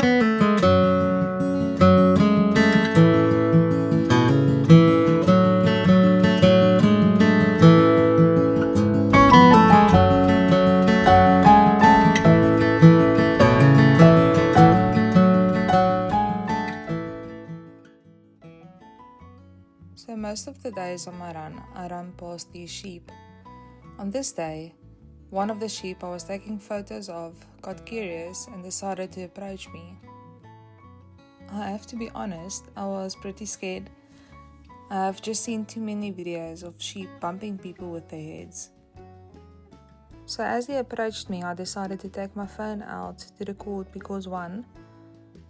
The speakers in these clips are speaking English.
So most of the days on my run, I run past these sheep. On this day, one of the sheep I was taking photos of got curious and decided to approach me. I have to be honest, I was pretty scared. I've just seen too many videos of sheep bumping people with their heads. So as he approached me, I decided to take my phone out to record because 1,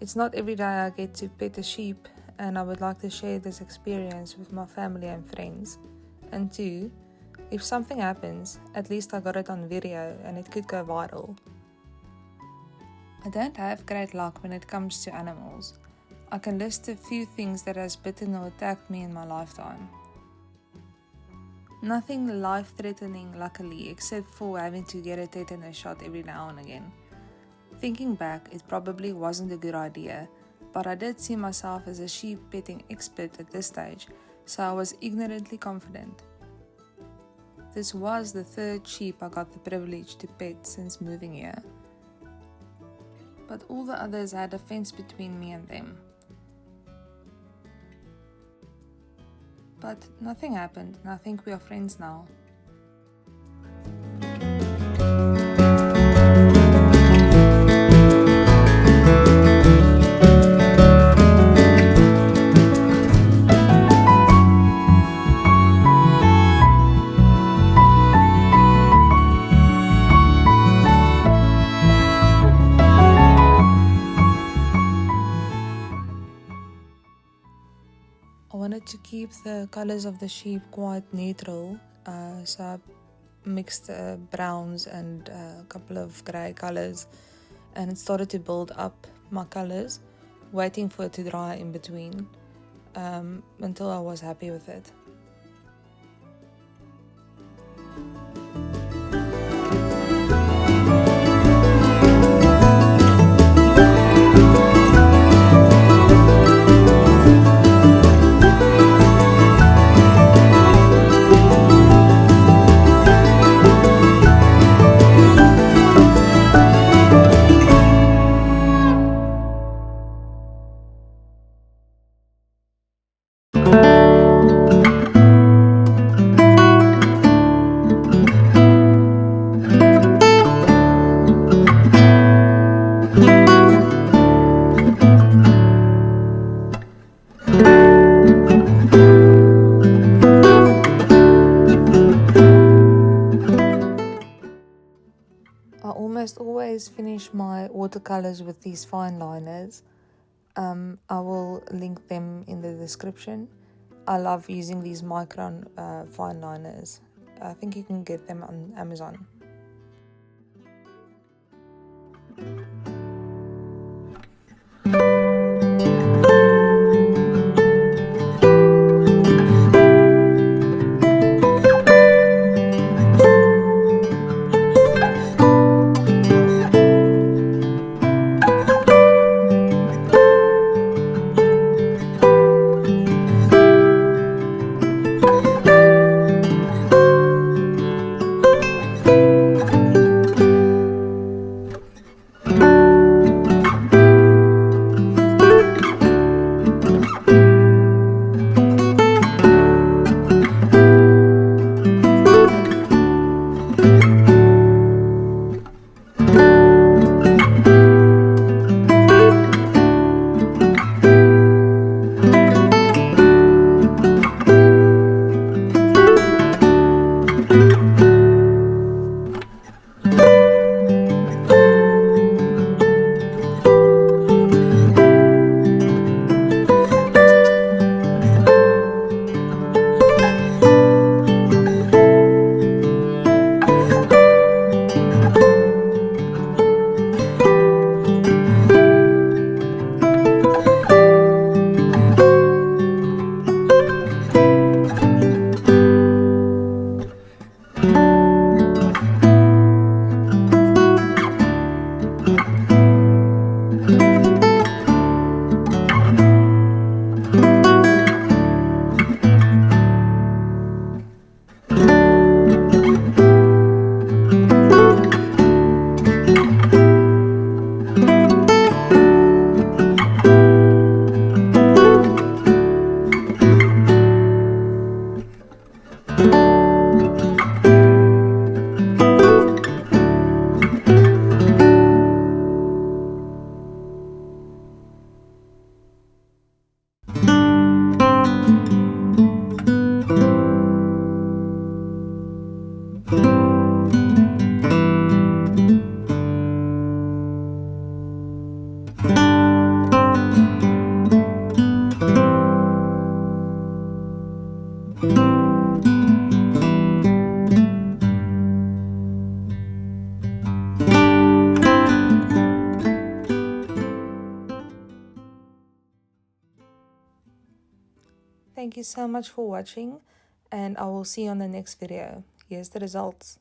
it's not every day I get to pet a sheep, and I would like to share this experience with my family and friends. And 2, if something happens, at least I got it on video and it could go viral. I don't have great luck when it comes to animals. I can list a few things that has bitten or attacked me in my lifetime. Nothing life-threatening, luckily, except for having to get a tetanus shot every now and again. Thinking back, it probably wasn't a good idea, but I did see myself as a sheep petting expert at this stage, so I was ignorantly confident. This was the 3rd sheep I got the privilege to pet since moving here. But all the others had a fence between me and them. But nothing happened, and I think we are friends now. I wanted to keep the colors of the sheep quite neutral, so I mixed browns and a couple of grey colors, and it started to build up my colors, waiting for it to dry in between, until I was happy with it. I almost always finish my watercolors with these fine liners. I will link them in the description. I love using these micron fine liners. I think you can get them on Amazon. Thank you so much for watching, and I will see you on the next video. Here's the results.